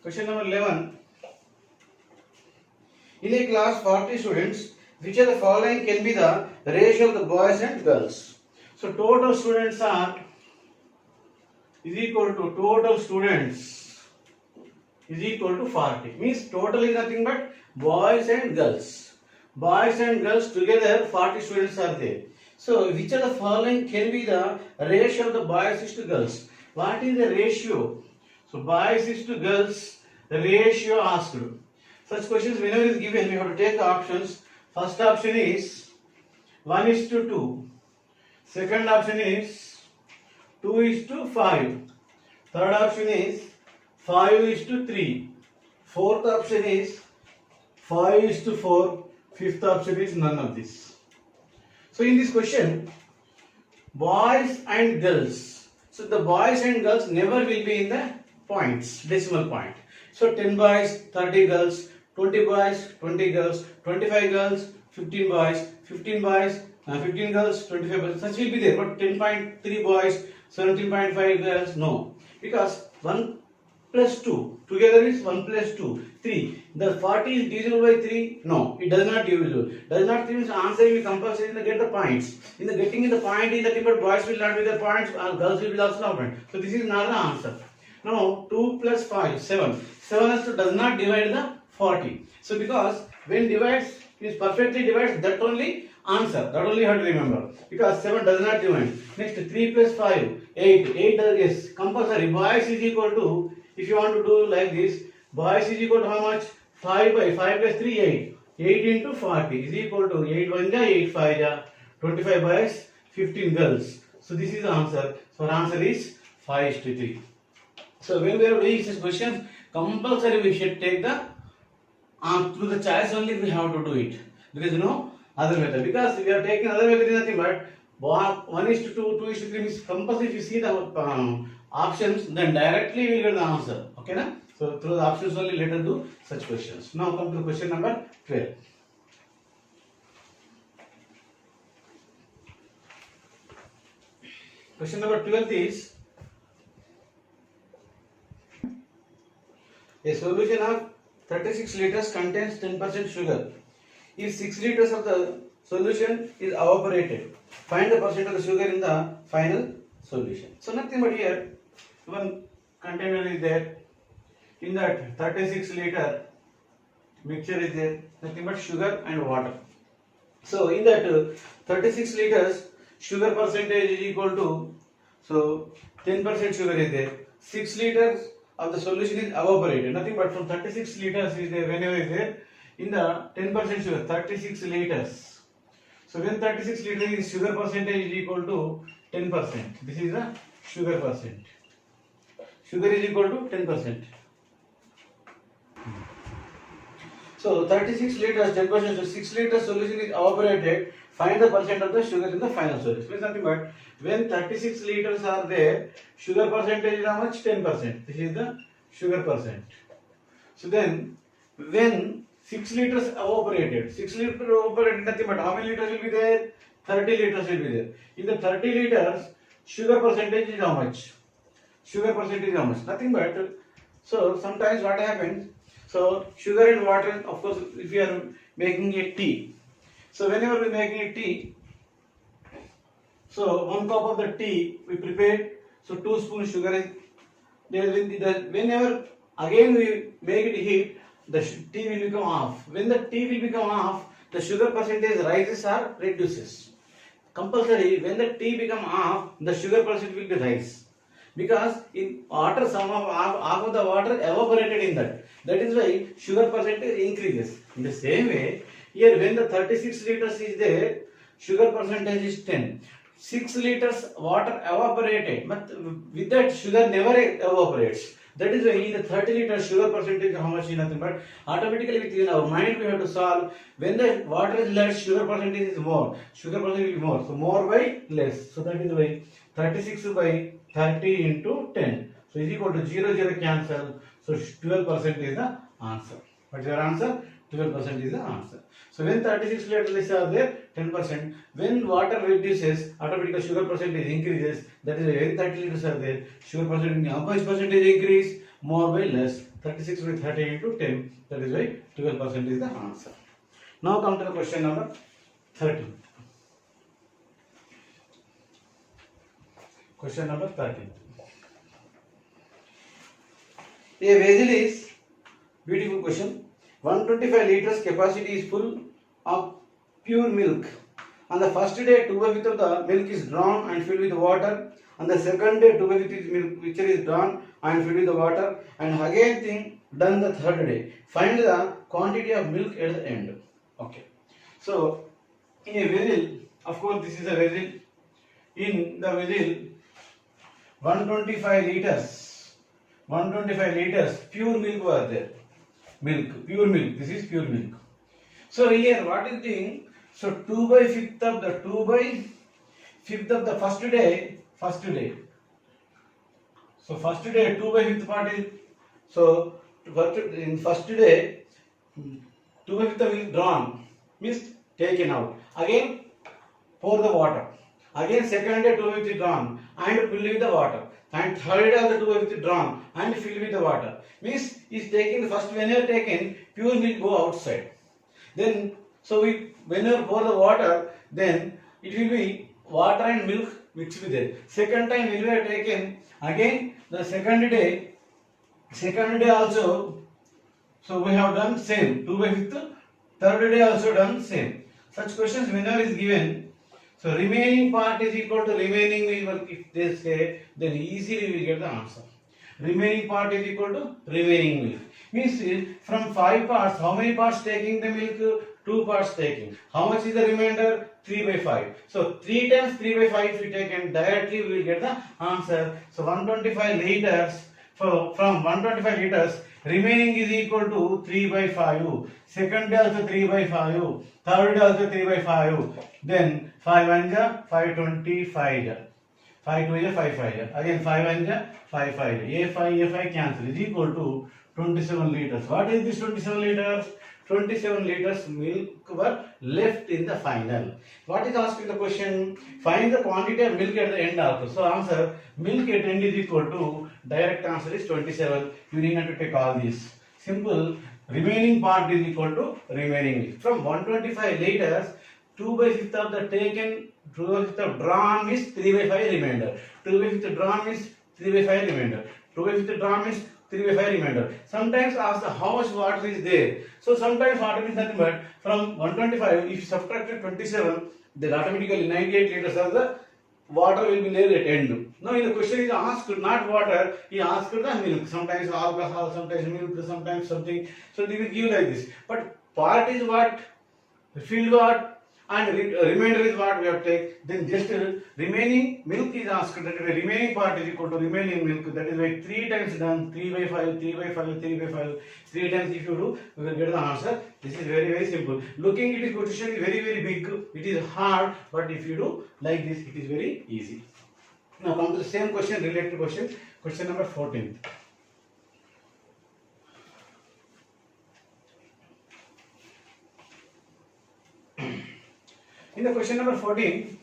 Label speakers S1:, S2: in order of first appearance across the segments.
S1: Question number 11. In a class 40 students, which of the following can be the ratio of the boys and girls? So total students are is equal to total students is equal to 40. Means total is nothing but boys and girls. Boys and girls together 40 students are there. So which of the following can be the ratio of the boys is to girls? What is the ratio? So boys is to girls, the ratio asked. Such questions whenever is given, we have to take the options. First option is 1 is to 2. Second option is 2 is to 5. Third option is 5 is to 3. Fourth option is 5 is to 4. Fifth option is none of this. So in this question, boys and girls. So the boys and girls never will be in the points, decimal point. So 10 boys, 30 girls, 20 boys, 20 girls, 25 girls, 15 boys, 15 boys, 15 girls, 25 boys. Such will be there. But 10.3 boys, 17.5 girls, no. Because 1 plus 2 together is 1 plus 2, 3. The 40 is divisible by 3? No, it does not divisible. Does not mean answer will be compulsory in the get the points. In the getting in the point in the different boys will not be the points, girls will be also not point. So this is not the answer. Now 2 plus 5, 7. 7 as to does not divide the 40. So because when divides is perfectly divides, that only answer. That only you have to remember. Because 7 does not divide. Next 3 plus 5, 8. 8 is compulsory. Boys is equal to, if you want to do like this, boys is equal to how much? 5 by 5 plus 3, 8. 8 into 40 is equal to 8 1 ja, 8 5 ja, 25 boys, 15 girls. So this is the answer. So our answer is 5 to 3. So when we are doing this question, compulsory we should take the through the choice only we have to do it. There is no other method. Because if we are taking other method is nothing but 1 is to 2, 2 is to 3 means compulsory. If you see the options, then directly we will get the answer. Okay na? So through the options only let us do such questions. Now come to question number 12. Question number 12 is a solution of 36 liters contains 10% sugar. If 6 liters of the solution is evaporated, find the percent of the sugar in the final solution. So nothing but here, one container is there. In that 36 liter mixture is there, nothing but sugar and water. So in that 36 liters, sugar percentage is equal to, so 10% sugar is there. 6 liters of the solution is evaporated. Nothing but from 36 liters is there, whenever is there, in the 10% sugar, 36 liters. So when 36 liters is sugar percentage is equal to 10%. This is the sugar percent. Sugar is equal to 10%. So 36 liters, 10%, so 6 liters solution is evaporated. Find the percent of the sugar in the final solution. Means nothing but when 36 liters are there, sugar percentage is how much? 10%. This is the sugar percent. So then when 6 liters evaporated, 6 liters evaporated, nothing but how many liters will be there? 30 liters will be there. In the 30 liters, sugar percentage is how much? Sugar percentage is how much? Nothing but, so sometimes what happens, so sugar and water, of course, if you are making a tea. So whenever we are making a tea, so 1 cup of the tea we prepared, so 2 spoons sugar is there. Whenever again we make it heat, the tea will become half. When the tea will become half, the sugar percentage rises or reduces. Compulsory, when the tea become half, the sugar percentage will be rise. Because in water, some of half of the water evaporated in that. That is why sugar percentage increases. In the same way, here when the 36 liters is there, sugar percentage is 10. 6 liters water evaporated, but with that sugar never evaporates. That is why in the 30 liters sugar percentage how much is nothing but automatically within our mind we have to solve. When the water is less, sugar percentage is more. Sugar percentage will be more. So more by less. So that is why 36 by 30 into 10. So is equal to 0, 0 cancel. So 12% is the answer. What is your answer? 12% is the answer. So when 36 liters are there, 10%. When water reduces, automatically sugar percentage increases. That is when 30 liters are there, sugar percentage, how much percentage increase? More by less. 36 with 30 into 10. That is why 12% is the answer. Now come to the question number 13. Question number 13. A vessel is, beautiful question, 125 liters capacity is full of pure milk. On the first day, 2/5 of the milk is drawn and filled with water. On the second day, 2/5 is milk which is drawn and filled with the water. And again thing done the third day. Find the quantity of milk at the end. Okay. So, in a vessel, of course this is a vessel. In the vessel, 125 liters pure milk was there. Pure milk. This is pure milk. So here, what is the thing? So 2/5 of the 2/5 of the first day. So first day 2/5 part is, so in first day 2/5 of milk drawn means taken out. Again pour the water. Again second day 2/5 is drawn and filled with the water. And third day also 2/5 drawn and filled with the water. Means is taking the first, when you are taken, pure milk go outside. Then so when you pour the water, then it will be water and milk mixed with it. Second time when you are taken, again the second day also, so we have done same 2/5. Third day also done same. Such questions whenever is given, so remaining part is equal to remaining milk, if they say, then easily we will get the answer. Remaining part is equal to remaining milk. Means from 5 parts, how many parts taking the milk? 2 parts taking. How much is the remainder? 3/5. So 3 times 3/5 if we take, and directly we will get the answer. So 125 liters, from 125 liters, remaining is equal to 3/5. Second day also 3/5. Third day also 3/5. Then 5 1 ja 5 25. 5 2 ja 5 5. Again 5 1 ja 5 5. A5 cancel is equal to 27 liters. What is this 27 liters? 27 liters milk were left in the final. What is asked in the question? Find the quantity of milk at the end also. So answer, milk at end is equal to, direct answer is 27. You need not to take all these. Simple. Remaining part is equal to remaining milk. From 125 liters, 2/5 of the taken, 2/5 of drawn is 3/5 remainder. 2/5 drawn is 3/5 remainder. 2/5 drawn is 3/5 remainder. Sometimes ask how much water is there. So sometimes water is nothing but from 125, if you subtract 27, then automatically 98 liters of the water will be there at end. Now in the question is asked not water, he asked the milk. Sometimes alcohol, sometimes milk, sometimes something. So they will give like this. But part is what? Filled what? And remainder is what we have taken. Then just remaining milk is asked. That is remaining part is equal to remaining milk. That is why 3 times done. 3/5, 3/5, 3/5. 3 times if you do, we will get the answer. This is very, very simple. Looking at this question is very, very big. It is hard, but if you do like this, it is very easy. Now come to the same question, related question. Question number 14. In the question number 14,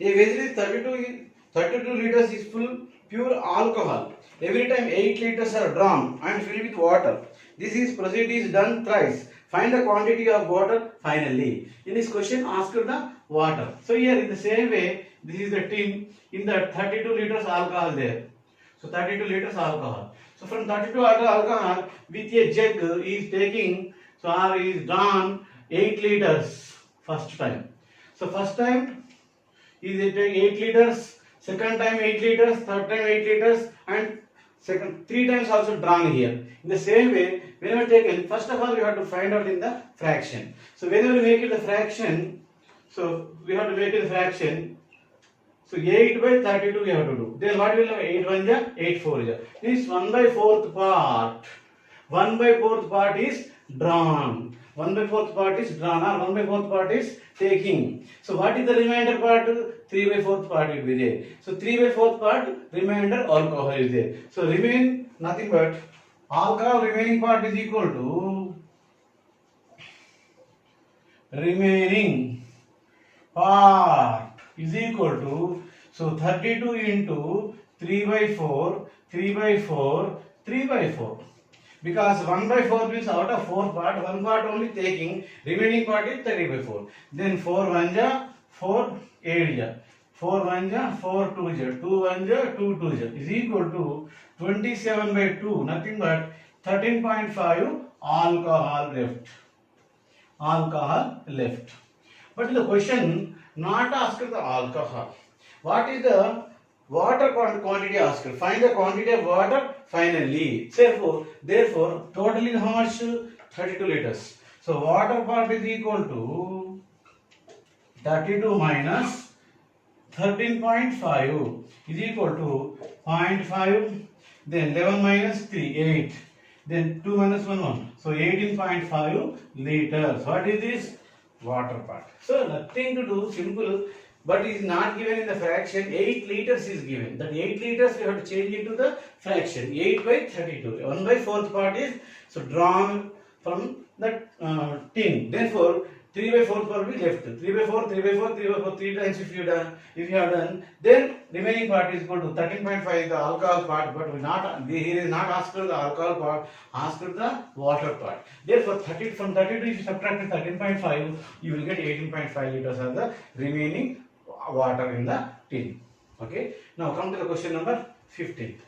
S1: a vessel is 32 liters is full pure alcohol. Every time 8 liters are drawn and filled with water. This procedure is done thrice. Find the quantity of water finally. In this question, ask the water. So here in the same way, this is the tin. In the 32 liters alcohol there. So 32 liters alcohol. So from 32 alcohol with a jug is taking. So R is drawn 8 liters first time. So first time is 8 liters, second time 8 liters, third time 8 liters, and second 3 times also drawn here. In the same way, whenever taken, first of all we have to find out in the fraction. So whenever we make it the fraction, so we have to make it the fraction. So 8/32 we have to do. Then what will have 8 1 ja 8 4 ja. This 1/4 part. 1/4 part is drawn. 1/4 part is drawn, or 1/4 part is taking. So what is the remainder part? 3/4 part will be there. So 3/4 part remainder alcohol is there. So remain nothing but alcohol remaining part is equal to remaining part is equal to, so 32 into 3 by 4, 3 by 4, 3 by 4. Because 1 by 4 means out of 4 part, 1 part only taking, remaining part is 30 by 4. Then 4 1 ja, 4 8 ja, 4 1 ja, 4 2 ja, 2 1 ja, 2 2 ja is equal to 27 by 2, nothing but 13.5 alcohol left. Alcohol left. But in the question, not asked the alcohol. What is the water quantity asked? Find the quantity of water finally. Therefore, totally how much? 32 liters. So water part is equal to 32 minus 13.5 is equal to 0.5. Then 11 minus 3, 8. Then 2 minus 1, 1. So 18.5 liters. What is this? Water part. So nothing to do, simple. But it is not given in the fraction. 8 liters is given. That 8 liters we have to change into the fraction. 8 by 32. 1 by 4th part is so drawn from that tin. Therefore, 3 by 4th part will be left. 3 by 4, 3 by 4, 3 by 4, 3 times if you have done, then remaining part is equal to 13.5 is the alcohol part, but here is not asked the alcohol part, asked the water part. Therefore, from 32 if you subtract 13.5, you will get 18.5 liters of the remaining water in the tin. Okay. Now come to the question number 15.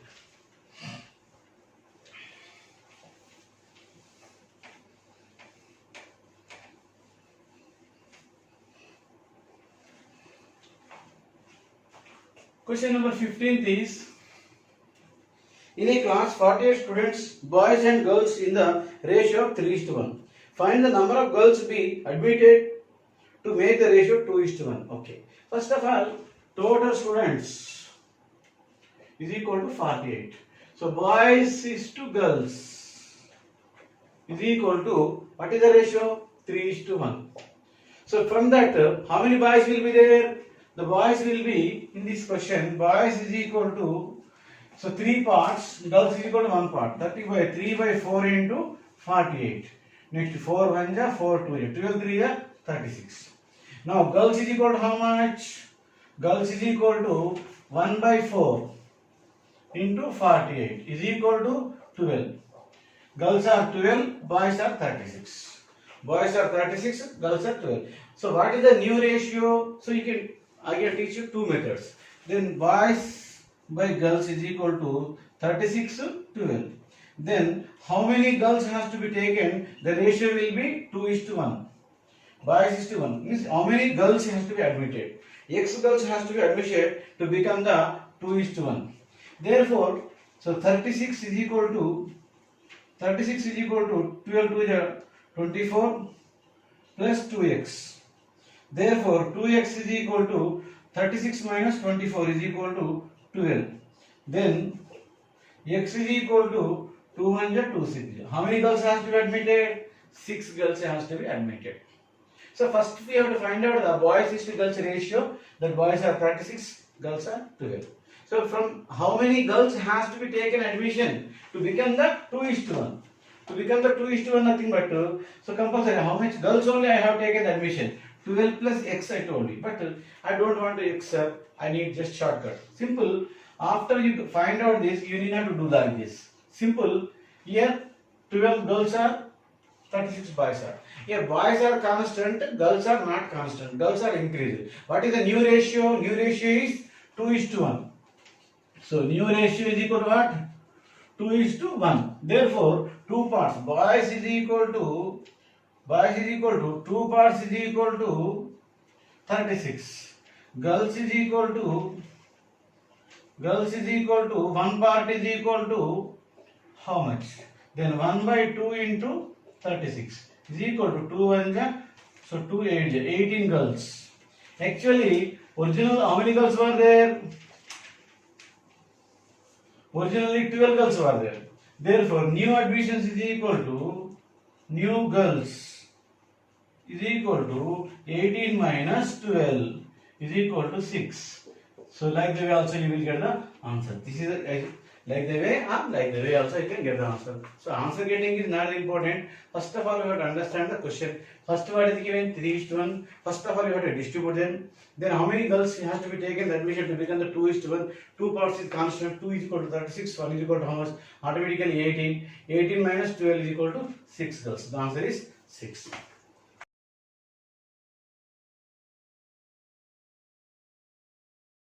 S1: Question number 15 is, in a class 48 students, boys and girls in the ratio of 3:1. Find the number of girls be admitted to make the ratio 2:1. Okay. First of all, total students is equal to 48. So boys is to girls is equal to, what is the ratio? 3:1. So from that, how many boys will be there? The boys will be, in this question, boys is equal to, so 3 parts, girls is equal to 1 part. 30 by 3 by 4 into 48. Next 4 1 ja, 4 2 ja, 12 3 ja, 36. Now girls is equal to how much? Girls is equal to 1 by 4 into 48 is equal to 12. Girls are 12, boys are 36. Boys are 36, girls are 12. So what is the new ratio? So I can teach you 2 methods. Then boys by girls is equal to 36 to 12. Then how many girls has to be taken? The ratio will be 2:1. Boys is to 1. Means how many girls has to be admitted? X girls has to be admitted to become the 2:1. Therefore, so 36 is equal to 12 to 24 plus 2x. Therefore, 2x is equal to 36 minus 24 is equal to 12. Then x is equal to 200, 260. How many girls has to be admitted? 6 girls has to be admitted. So first we have to find out the boys is to girls ratio. That boys are 36, girls are 12. So from how many girls has to be taken admission to become the 2:1? To become the 2:1, nothing but so compulsory. How much girls only I have taken the admission? 12 plus x I told you, but I don't want to x, I need just shortcut. Simple. After you find out this, you need not to do like this. Simple. Here 12 girls are, 36 boys are. Here boys are constant, girls are not constant. Girls are increased. What is the new ratio? New ratio is 2:1. So new ratio is equal to what? 2:1. Therefore, 2 parts. Boys is equal to 2 parts is equal to 36. Girls is equal to 1 part is equal to how much? Then 1 by 2 into 36 is equal to 2 1 ja, so 2 8 ja, 18 girls. Actually, original how many girls were there? Originally 12 girls were there. Therefore, new admissions is equal to new girls is equal to 18 minus 12 is equal to 6. So like the way also you will get the answer. This is like the way or like the way also you can get the answer. So answer getting is not important. First of all, you have to understand the question. First what is given 3:1. First of all, you have to distribute them. Then how many girls has to be taken? That we have to become the 2:1. 2 parts is constant. 2 is equal to 36. 1 is equal to how much? Automatically 18. 18 minus 12 is equal to 6 girls. The answer is 6.